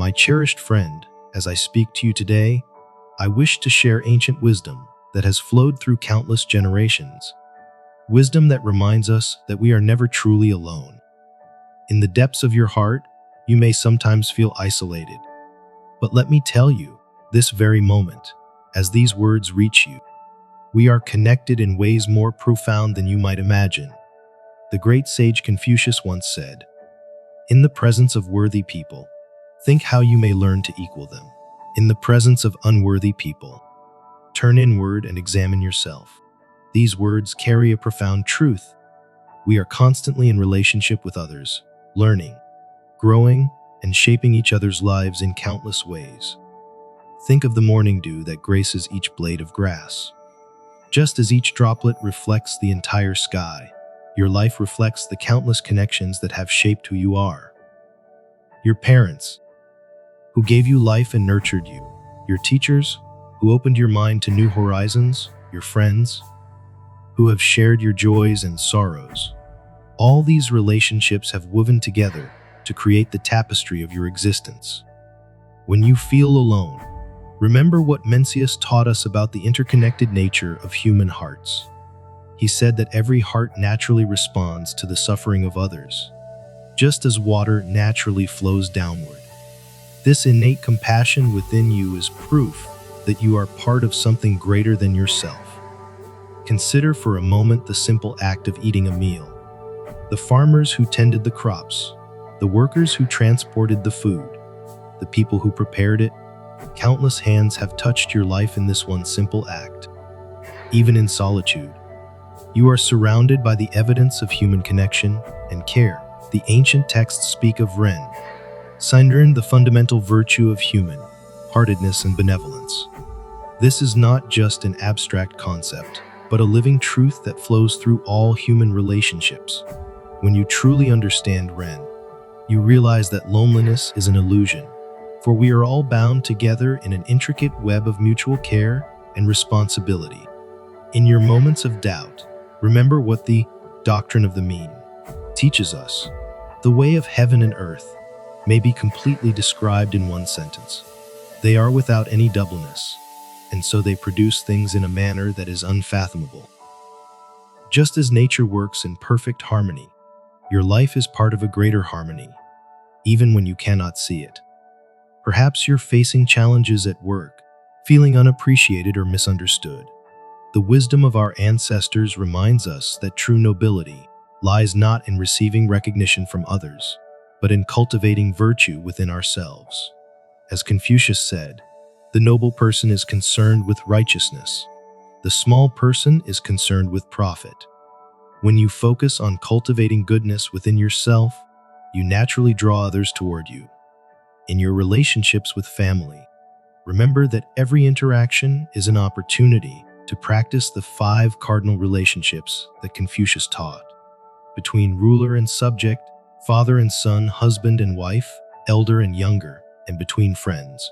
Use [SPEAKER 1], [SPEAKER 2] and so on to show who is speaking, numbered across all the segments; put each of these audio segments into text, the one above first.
[SPEAKER 1] My cherished friend, as I speak to you today, I wish to share ancient wisdom that has flowed through countless generations. Wisdom that reminds us that we are never truly alone. In the depths of your heart, you may sometimes feel isolated. But let me tell you, this very moment, as these words reach you, we are connected in ways more profound than you might imagine. The great sage Confucius once said, "In the presence of worthy people, think how you may learn to equal them. In the presence of unworthy people, turn inward and examine yourself." These words carry a profound truth. We are constantly in relationship with others, learning, growing, and shaping each other's lives in countless ways. Think of the morning dew that graces each blade of grass. Just as each droplet reflects the entire sky, your life reflects the countless connections that have shaped who you are. Your parents, who gave you life and nurtured you. Your teachers, who opened your mind to new horizons. Your friends, who have shared your joys and sorrows. All these relationships have woven together to create the tapestry of your existence. When you feel alone, remember what Mencius taught us about the interconnected nature of human hearts. He said that every heart naturally responds to the suffering of others, just as water naturally flows downward. This innate compassion within you is proof that you are part of something greater than yourself. Consider for a moment the simple act of eating a meal. The farmers who tended the crops, the workers who transported the food, the people who prepared it. Countless hands have touched your life in this one simple act. Even in solitude, you are surrounded by the evidence of human connection and care. The ancient texts speak of Ren, Sindern, the fundamental virtue of human-heartedness and benevolence. This is not just an abstract concept, but a living truth that flows through all human relationships. When you truly understand Ren, you realize that loneliness is an illusion, for we are all bound together in an intricate web of mutual care and responsibility. In your moments of doubt, remember what the doctrine of the mean teaches us. The way of heaven and earth may be completely described in one sentence. They are without any doubleness, and so they produce things in a manner that is unfathomable. Just as nature works in perfect harmony, your life is part of a greater harmony, even when you cannot see it. Perhaps you're facing challenges at work, feeling unappreciated or misunderstood. The wisdom of our ancestors reminds us that true nobility lies not in receiving recognition from others, but in cultivating virtue within ourselves. As Confucius said, the noble person is concerned with righteousness. The small person is concerned with profit. When you focus on cultivating goodness within yourself, you naturally draw others toward you. In your relationships with family, remember that every interaction is an opportunity to practice the 5 cardinal relationships that Confucius taught. Between ruler and subject, father and son, husband and wife, elder and younger, and between friends.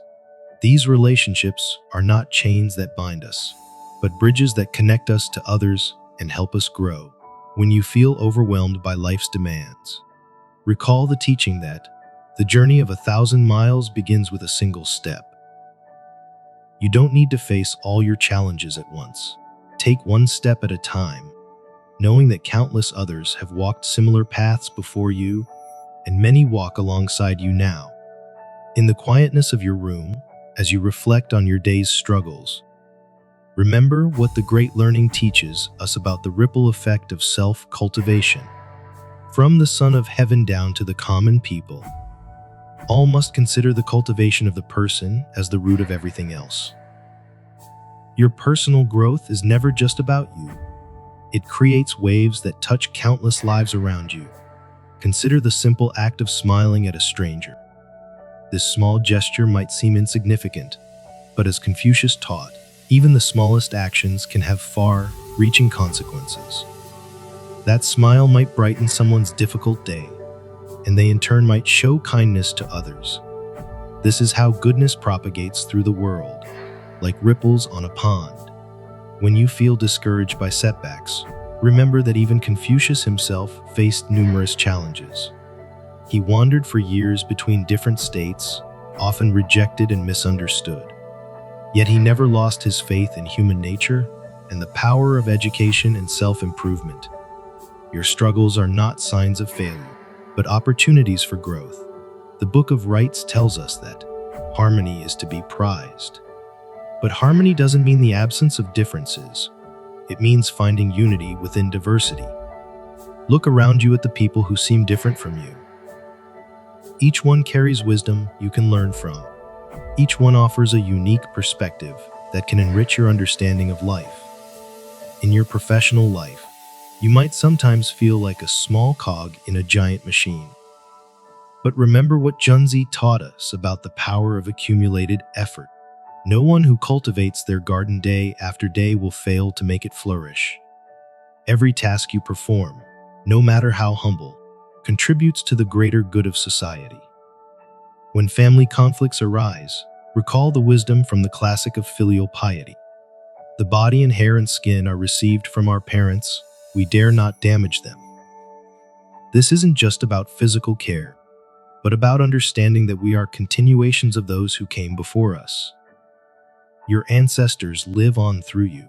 [SPEAKER 1] These relationships are not chains that bind us, but bridges that connect us to others and help us grow. When you feel overwhelmed by life's demands, recall the teaching that the journey of 1,000 miles begins with a single step. You don't need to face all your challenges at once. Take one step at a time, knowing that countless others have walked similar paths before you, and many walk alongside you now. In the quietness of your room, as you reflect on your day's struggles, remember what the great learning teaches us about the ripple effect of self-cultivation. From the Son of Heaven down to the common people, all must consider the cultivation of the person as the root of everything else. Your personal growth is never just about you. It creates waves that touch countless lives around you. Consider the simple act of smiling at a stranger. This small gesture might seem insignificant, but as Confucius taught, even the smallest actions can have far-reaching consequences. That smile might brighten someone's difficult day, and they in turn might show kindness to others. This is how goodness propagates through the world, like ripples on a pond. When you feel discouraged by setbacks, remember that even Confucius himself faced numerous challenges. He wandered for years between different states, often rejected and misunderstood. Yet he never lost his faith in human nature and the power of education and self-improvement. Your struggles are not signs of failure, but opportunities for growth. The Book of Rights tells us that harmony is to be prized. But harmony doesn't mean the absence of differences. It means finding unity within diversity. Look around you at the people who seem different from you. Each one carries wisdom you can learn from. Each one offers a unique perspective that can enrich your understanding of life. In your professional life, you might sometimes feel like a small cog in a giant machine. But remember what Junzi taught us about the power of accumulated effort. No one who cultivates their garden day after day will fail to make it flourish. Every task you perform, no matter how humble, contributes to the greater good of society. When family conflicts arise, recall the wisdom from the classic of filial piety. The body and hair and skin are received from our parents. We dare not damage them. This isn't just about physical care, but about understanding that we are continuations of those who came before us. Your ancestors live on through you,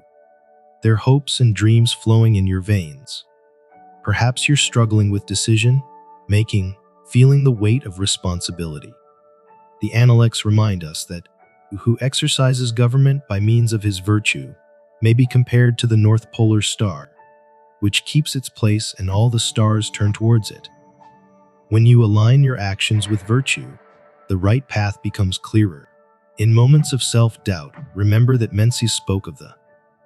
[SPEAKER 1] their hopes and dreams flowing in your veins. Perhaps you're struggling with decision making, feeling the weight of responsibility. The Analects remind us that who exercises government by means of his virtue may be compared to the North Polar Star, which keeps its place and all the stars turn towards it. When you align your actions with virtue, the right path becomes clearer. In moments of self-doubt, remember that Mencius spoke of the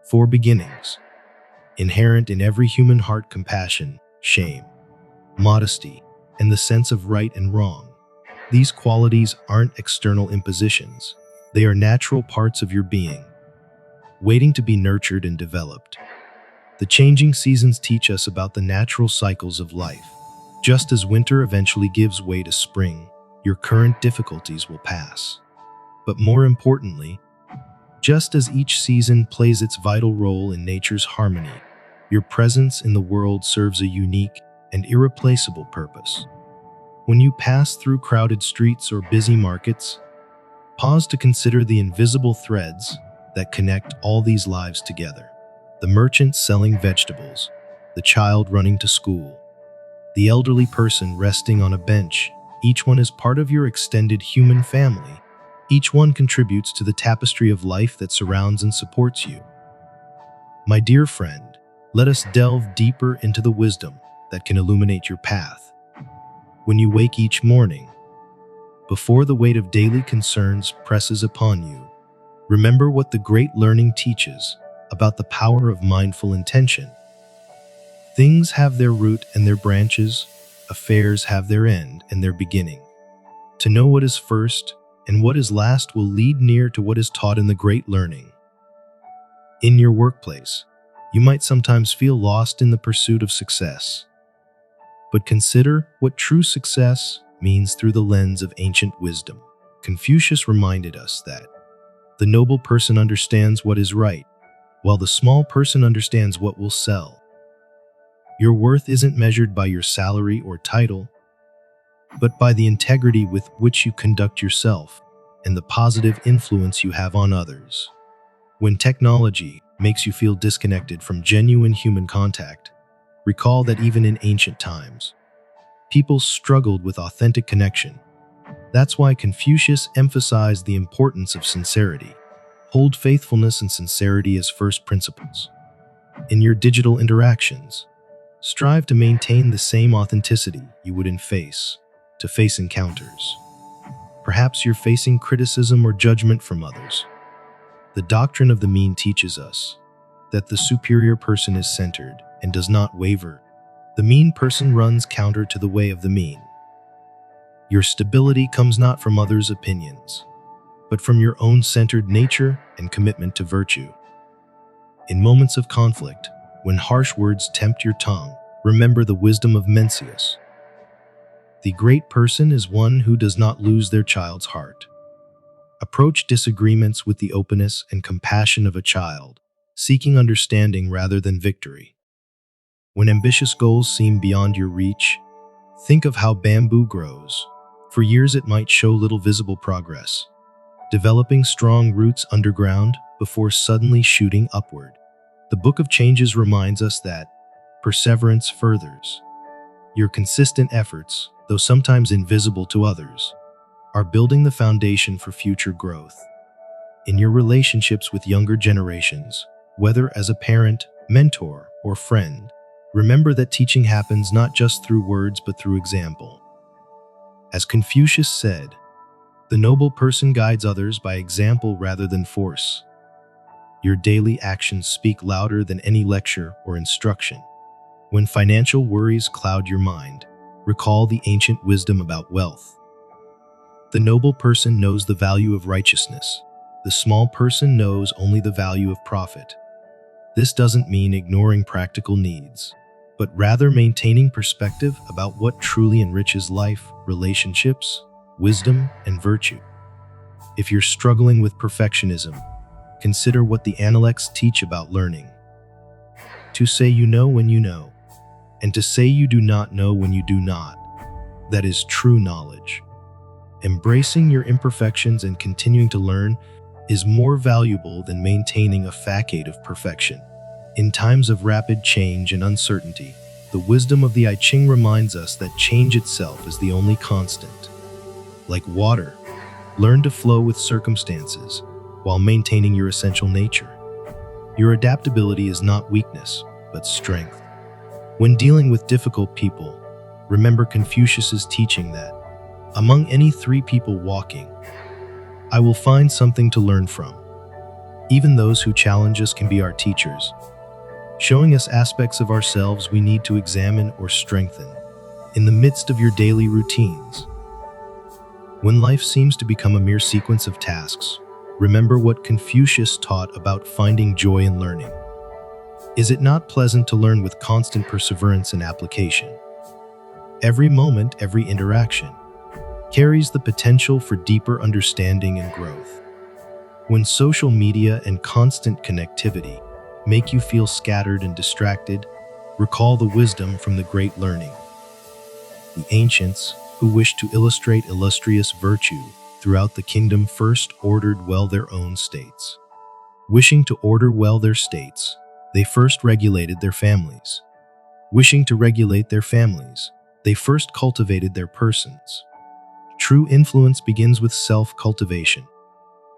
[SPEAKER 1] four beginnings. Inherent in every human heart: compassion, shame, modesty, and the sense of right and wrong. These qualities aren't external impositions. They are natural parts of your being, waiting to be nurtured and developed. The changing seasons teach us about the natural cycles of life. Just as winter eventually gives way to spring, your current difficulties will pass. But more importantly, just as each season plays its vital role in nature's harmony, your presence in the world serves a unique and irreplaceable purpose. When you pass through crowded streets or busy markets, pause to consider the invisible threads that connect all these lives together. The merchant selling vegetables, the child running to school, the elderly person resting on a bench. Each one is part of your extended human family. Each one contributes to the tapestry of life that surrounds and supports you. My dear friend, let us delve deeper into the wisdom that can illuminate your path. When you wake each morning, before the weight of daily concerns presses upon you, remember what the great learning teaches about the power of mindful intention. Things have their root and their branches, affairs have their end and their beginning. To know what is first and what is last will lead near to what is taught in the great learning. In your workplace, you might sometimes feel lost in the pursuit of success. But consider what true success means through the lens of ancient wisdom. Confucius reminded us that the noble person understands what is right, while the small person understands what will sell. Your worth isn't measured by your salary or title, but by the integrity with which you conduct yourself and the positive influence you have on others. When technology makes you feel disconnected from genuine human contact, recall that even in ancient times, people struggled with authentic connection. That's why Confucius emphasized the importance of sincerity. Hold faithfulness and sincerity as first principles. In your digital interactions, strive to maintain the same authenticity you would in face-to-face encounters. Perhaps you're facing criticism or judgment from others. The doctrine of the mean teaches us that the superior person is centered and does not waver. The mean person runs counter to the way of the mean. Your stability comes not from others' opinions, but from your own centered nature and commitment to virtue. In moments of conflict, when harsh words tempt your tongue, remember the wisdom of Mencius. The great person is one who does not lose their child's heart. Approach disagreements with the openness and compassion of a child, seeking understanding rather than victory. When ambitious goals seem beyond your reach, think of how bamboo grows For years it might show little visible progress, developing strong roots underground before suddenly shooting upward. The Book of Changes reminds us that perseverance furthers. Your consistent efforts, though sometimes invisible to others, are building the foundation for future growth. In your relationships with younger generations, whether as a parent, mentor, or friend, remember that teaching happens not just through words but through example. As Confucius said, "The noble person guides others by example rather than force." Your daily actions speak louder than any lecture or instruction. When financial worries cloud your mind, recall the ancient wisdom about wealth. The noble person knows the value of righteousness. The small person knows only the value of profit. This doesn't mean ignoring practical needs, but rather maintaining perspective about what truly enriches life, relationships, wisdom, and virtue. If you're struggling with perfectionism, consider what the Analects teach about learning. To say you know when you know, and to say you do not know when you do not. That is true knowledge. Embracing your imperfections and continuing to learn is more valuable than maintaining a facade of perfection. In times of rapid change and uncertainty, the wisdom of the I Ching reminds us that change itself is the only constant. Like water, learn to flow with circumstances while maintaining your essential nature. Your adaptability is not weakness, but strength. When dealing with difficult people, remember Confucius's teaching that, among any three people walking, I will find something to learn from. Even those who challenge us can be our teachers, showing us aspects of ourselves we need to examine or strengthen in the midst of your daily routines. When life seems to become a mere sequence of tasks, remember what Confucius taught about finding joy in learning. Is it not pleasant to learn with constant perseverance and application? Every moment, every interaction, carries the potential for deeper understanding and growth. When social media and constant connectivity make you feel scattered and distracted, recall the wisdom from the great learning. The ancients, who wished to illustrate illustrious virtue throughout the kingdom, first ordered well their own states. Wishing to order well their states, they first regulated their families. Wishing to regulate their families, they first cultivated their persons. True influence begins with self-cultivation.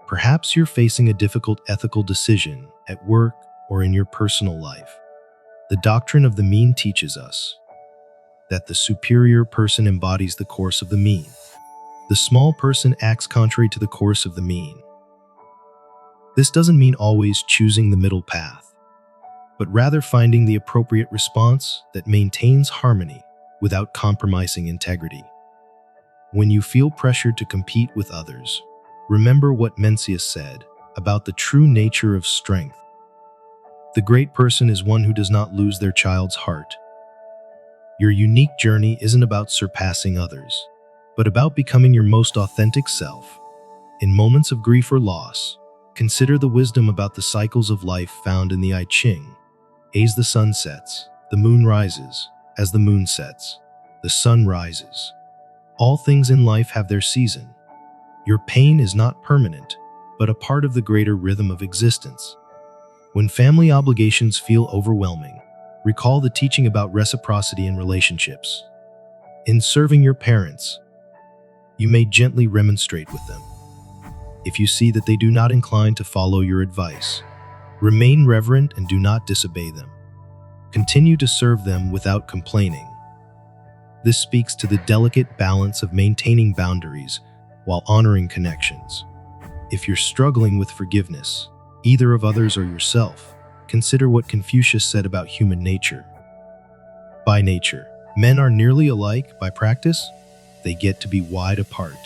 [SPEAKER 1] Perhaps you're facing a difficult ethical decision at work or in your personal life. The doctrine of the mean teaches us that the superior person embodies the course of the mean. The small person acts contrary to the course of the mean. This doesn't mean always choosing the middle path, but rather finding the appropriate response that maintains harmony without compromising integrity. When you feel pressured to compete with others, remember what Mencius said about the true nature of strength. The great person is one who does not lose their child's heart. Your unique journey isn't about surpassing others, but about becoming your most authentic self. In moments of grief or loss, consider the wisdom about the cycles of life found in the I Ching. As the sun sets, the moon rises. As the moon sets, the sun rises. All things in life have their season. Your pain is not permanent, but a part of the greater rhythm of existence. When family obligations feel overwhelming, recall the teaching about reciprocity in relationships. In serving your parents, you may gently remonstrate with them. If you see that they do not incline to follow your advice, remain reverent and do not disobey them. Continue to serve them without complaining. This speaks to the delicate balance of maintaining boundaries while honoring connections. If you're struggling with forgiveness, either of others or yourself, consider what Confucius said about human nature. By nature, men are nearly alike. By practice, they get to be wide apart.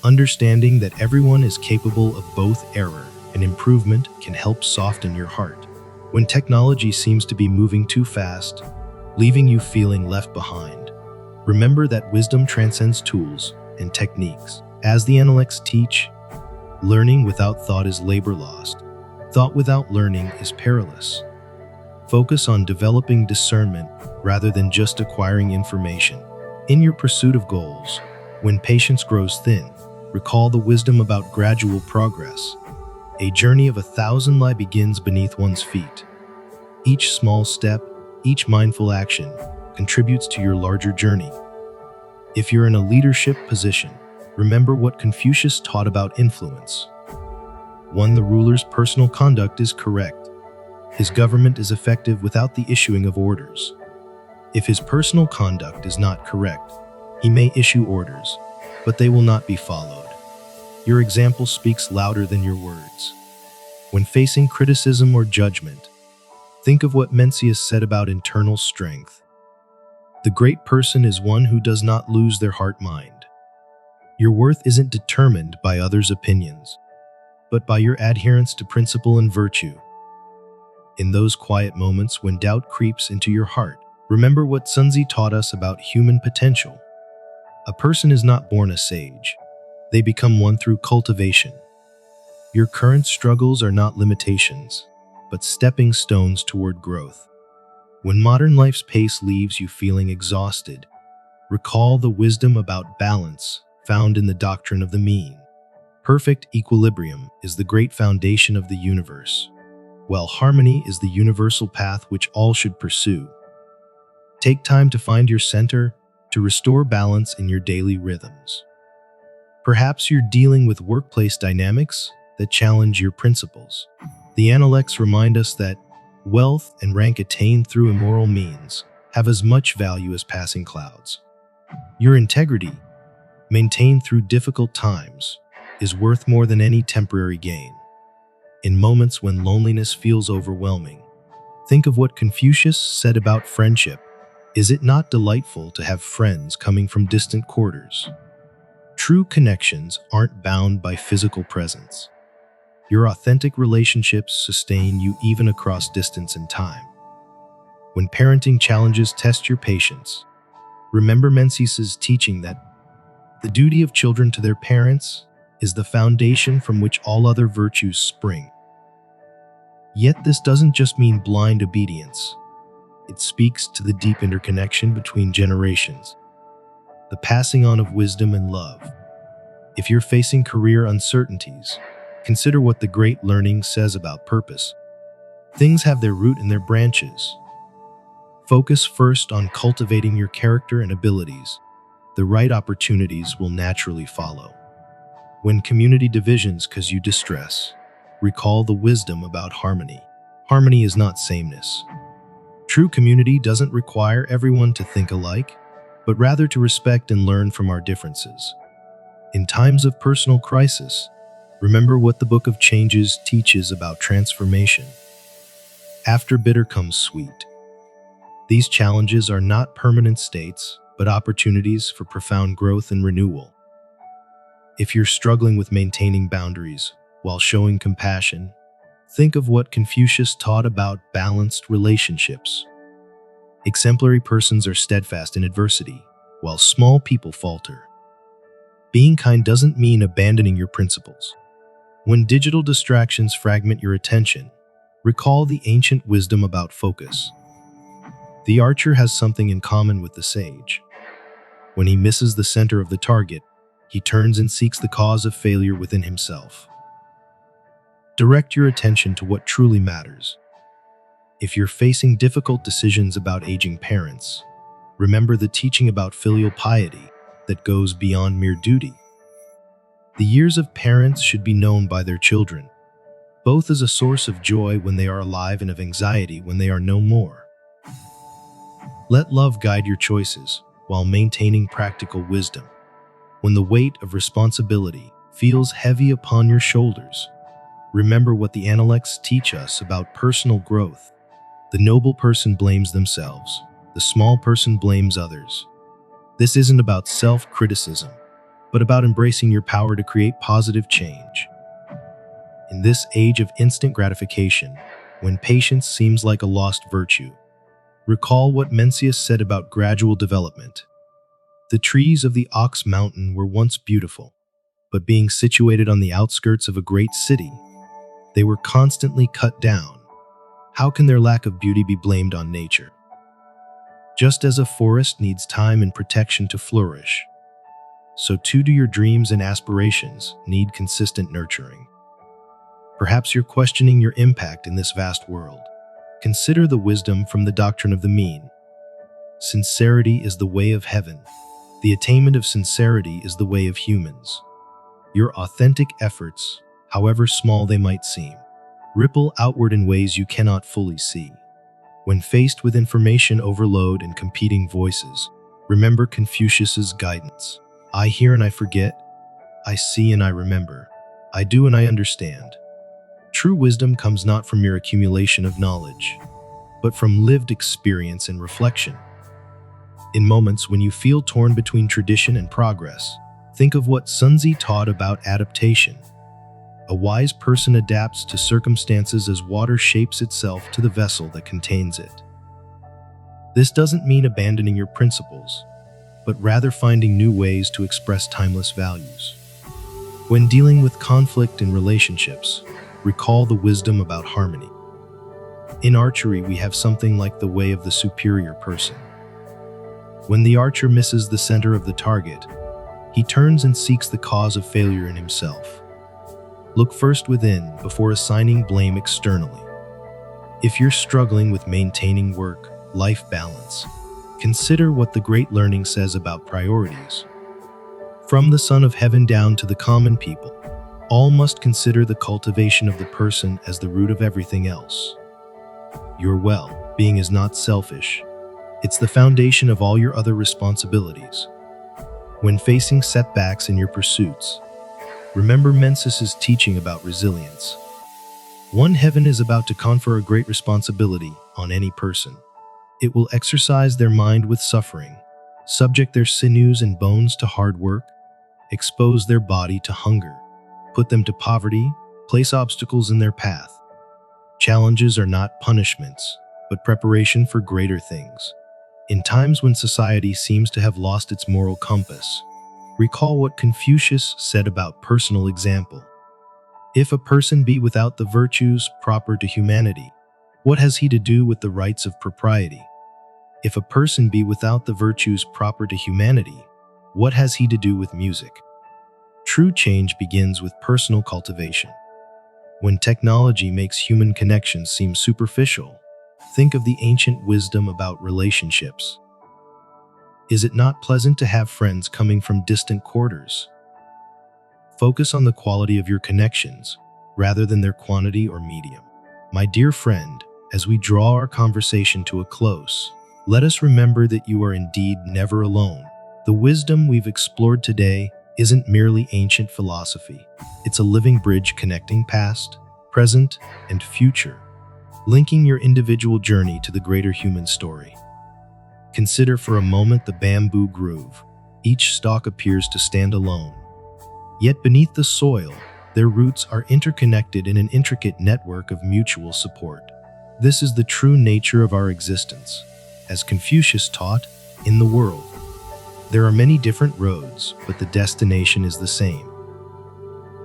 [SPEAKER 1] Understanding that everyone is capable of both error and improvement can help soften your heart. When technology seems to be moving too fast, leaving you feeling left behind, remember that wisdom transcends tools and techniques. As the Analects teach, learning without thought is labor lost. Thought without learning is perilous. Focus on developing discernment rather than just acquiring information. In your pursuit of goals, When patience grows thin, recall the wisdom about gradual progress. A journey of 1,000 li begins beneath one's feet. Each small step, each mindful action, contributes to your larger journey. If you're in a leadership position, remember what Confucius taught about influence. 1. The ruler's personal conduct is correct. His government is effective without the issuing of orders. If his personal conduct is not correct, he may issue orders, but they will not be followed. Your example speaks louder than your words. When facing criticism or judgment, think of what Mencius said about internal strength. The great person is one who does not lose their heart-mind. Your worth isn't determined by others' opinions, but by your adherence to principle and virtue. In those quiet moments when doubt creeps into your heart, remember what Sun Tzu taught us about human potential. A person is not born a sage. They become one through cultivation. Your current struggles are not limitations, but stepping stones toward growth. When modern life's pace leaves you feeling exhausted, recall the wisdom about balance found in the doctrine of the mean. Perfect equilibrium is the great foundation of the universe, while harmony is the universal path which all should pursue. Take time to find your center, to restore balance in your daily rhythms. Perhaps you're dealing with workplace dynamics that challenge your principles. The Analects remind us that wealth and rank attained through immoral means have as much value as passing clouds. Your integrity, maintained through difficult times, is worth more than any temporary gain. In moments when loneliness feels overwhelming, think of what Confucius said about friendship. Is it not delightful to have friends coming from distant quarters? True connections aren't bound by physical presence. Your authentic relationships sustain you even across distance and time. When parenting challenges test your patience, remember Mencius's teaching that the duty of children to their parents is the foundation from which all other virtues spring. Yet this doesn't just mean blind obedience. It speaks to the deep interconnection between generations, the passing on of wisdom and love. If you're facing career uncertainties, consider what the great learning says about purpose. Things have their root in their branches. Focus first on cultivating your character and abilities. The right opportunities will naturally follow. When community divisions cause you distress, recall the wisdom about harmony. Harmony is not sameness. True community doesn't require everyone to think alike, but rather to respect and learn from our differences. In times of personal crisis, remember what the Book of Changes teaches about transformation. After bitter comes sweet. These challenges are not permanent states, but opportunities for profound growth and renewal. If you're struggling with maintaining boundaries while showing compassion, think of what Confucius taught about balanced relationships. Exemplary persons are steadfast in adversity, while small people falter. Being kind doesn't mean abandoning your principles. When digital distractions fragment your attention, recall the ancient wisdom about focus. The archer has something in common with the sage. When he misses the center of the target, he turns and seeks the cause of failure within himself. Direct your attention to what truly matters. If you're facing difficult decisions about aging parents, remember the teaching about filial piety that goes beyond mere duty. The years of parents should be known by their children, both as a source of joy when they are alive and of anxiety when they are no more. Let love guide your choices while maintaining practical wisdom. When the weight of responsibility feels heavy upon your shoulders, remember what the Analects teach us about personal growth. The noble person blames themselves. The small person blames others. This isn't about self-criticism, but about embracing your power to create positive change. In this age of instant gratification, when patience seems like a lost virtue, recall what Mencius said about gradual development. The trees of the Ox Mountain were once beautiful, but being situated on the outskirts of a great city, they were constantly cut down. How can their lack of beauty be blamed on nature? Just as a forest needs time and protection to flourish, so too do your dreams and aspirations need consistent nurturing. Perhaps you're questioning your impact in this vast world. Consider the wisdom from the doctrine of the mean. Sincerity is the way of heaven. The attainment of sincerity is the way of humans. Your authentic efforts, however small they might seem, ripple outward in ways you cannot fully see. When faced with information overload and competing voices, remember Confucius's guidance. I hear and I forget. I see and I remember. I do and I understand. True wisdom comes not from mere accumulation of knowledge, but from lived experience and reflection. In moments when you feel torn between tradition and progress, think of what Sun Tzu taught about adaptation. A wise person adapts to circumstances as water shapes itself to the vessel that contains it. This doesn't mean abandoning your principles, but rather finding new ways to express timeless values. When dealing with conflict in relationships, recall the wisdom about harmony. In archery, we have something like the way of the superior person. When the archer misses the center of the target, he turns and seeks the cause of failure in himself. Look first within before assigning blame externally. If you're struggling with maintaining work-life balance, consider what the great learning says about priorities. From the Son of Heaven down to the common people, all must consider the cultivation of the person as the root of everything else. Your well-being is not selfish. It's the foundation of all your other responsibilities. When facing setbacks in your pursuits, remember Mencius' teaching about resilience. One heaven is about to confer a great responsibility on any person. It will exercise their mind with suffering, subject their sinews and bones to hard work, expose their body to hunger, put them to poverty, place obstacles in their path. Challenges are not punishments, but preparation for greater things. In times when society seems to have lost its moral compass, recall what Confucius said about personal example. If a person be without the virtues proper to humanity, what has he to do with the rights of propriety? If a person be without the virtues proper to humanity, what has he to do with music? True change begins with personal cultivation. When technology makes human connections seem superficial, think of the ancient wisdom about relationships. Is it not pleasant to have friends coming from distant quarters? Focus on the quality of your connections, rather than their quantity or medium. My dear friend, as we draw our conversation to a close, let us remember that you are indeed never alone. The wisdom we've explored today isn't merely ancient philosophy. It's a living bridge connecting past, present, and future, linking your individual journey to the greater human story. Consider for a moment the bamboo grove. Each stalk appears to stand alone. Yet beneath the soil, their roots are interconnected in an intricate network of mutual support. This is the true nature of our existence. As Confucius taught, in the world, there are many different roads, but the destination is the same.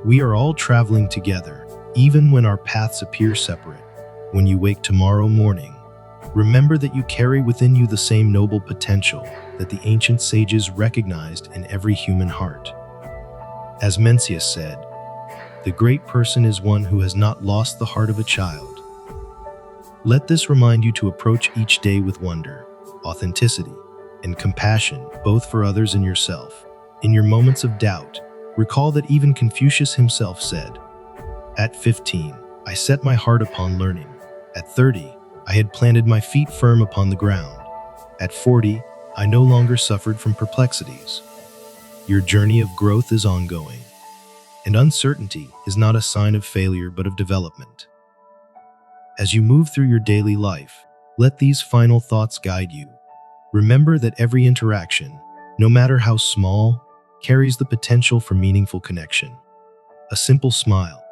[SPEAKER 1] We are all traveling together, even when our paths appear separate. When you wake tomorrow morning, remember that you carry within you the same noble potential that the ancient sages recognized in every human heart. As Mencius said, the great person is one who has not lost the heart of a child. Let this remind you to approach each day with wonder, authenticity, and compassion, both for others and yourself. In your moments of doubt, recall that even Confucius himself said, "At 15, I set my heart upon learning. At 30, I had planted my feet firm upon the ground. At 40, I no longer suffered from perplexities." Your journey of growth is ongoing, and uncertainty is not a sign of failure but of development. As you move through your daily life, let these final thoughts guide you. Remember that every interaction, no matter how small, carries the potential for meaningful connection. A simple smile,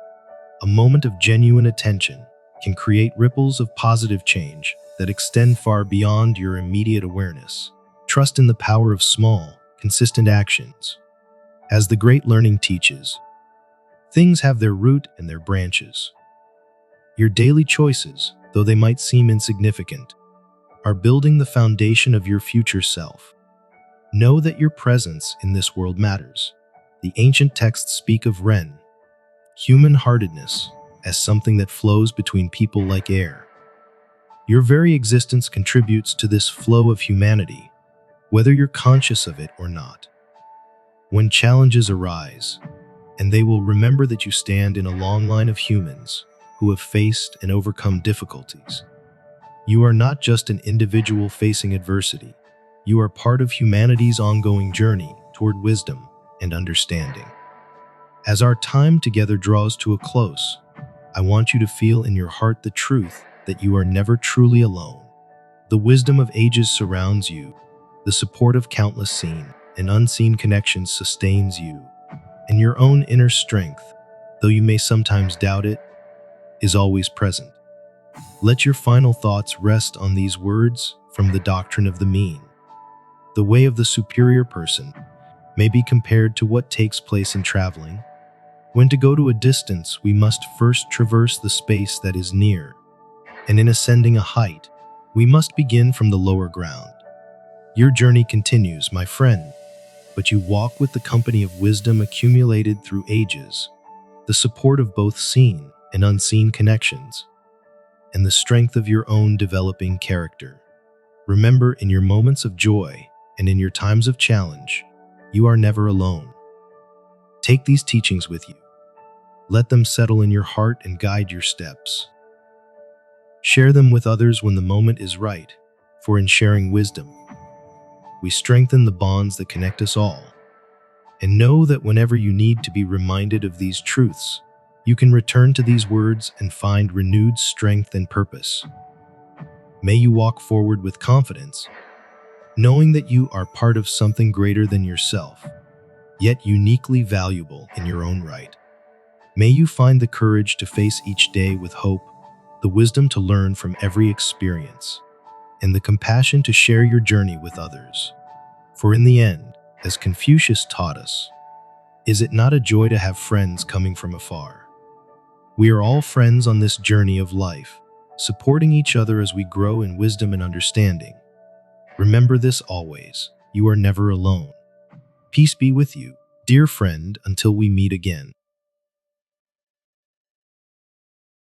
[SPEAKER 1] a moment of genuine attention, can create ripples of positive change that extend far beyond your immediate awareness. Trust in the power of small, consistent actions. As the great learning teaches, things have their root and their branches. Your daily choices, though they might seem insignificant, are building the foundation of your future self. Know that your presence in this world matters. The ancient texts speak of Ren, human-heartedness, as something that flows between people like air. Your very existence contributes to this flow of humanity, whether you're conscious of it or not. When challenges arise, and they will remember that you stand in a long line of humans who have faced and overcome difficulties. You are not just an individual facing adversity. You are part of humanity's ongoing journey toward wisdom and understanding. As our time together draws to a close, I want you to feel in your heart the truth that you are never truly alone. The wisdom of ages surrounds you. The support of countless seen and unseen connections sustains you. And your own inner strength, though you may sometimes doubt it, is always present. Let your final thoughts rest on these words from the doctrine of the mean. The way of the superior person may be compared to what takes place in traveling. When to go to a distance, we must first traverse the space that is near, and in ascending a height, we must begin from the lower ground. Your journey continues, my friend, but you walk with the company of wisdom accumulated through ages, the support of both seen and unseen connections, and the strength of your own developing character. Remember, in your moments of joy and in your times of challenge, you are never alone. Take these teachings with you. Let them settle in your heart and guide your steps. Share them with others when the moment is right, for in sharing wisdom, we strengthen the bonds that connect us all. And know that whenever you need to be reminded of these truths, you can return to these words and find renewed strength and purpose. May you walk forward with confidence, knowing that you are part of something greater than yourself, yet uniquely valuable in your own right. May you find the courage to face each day with hope, the wisdom to learn from every experience, and the compassion to share your journey with others. For in the end, as Confucius taught us, is it not a joy to have friends coming from afar? We are all friends on this journey of life, supporting each other as we grow in wisdom and understanding. Remember this always, you are never alone. Peace be with you, dear friend, until we meet again.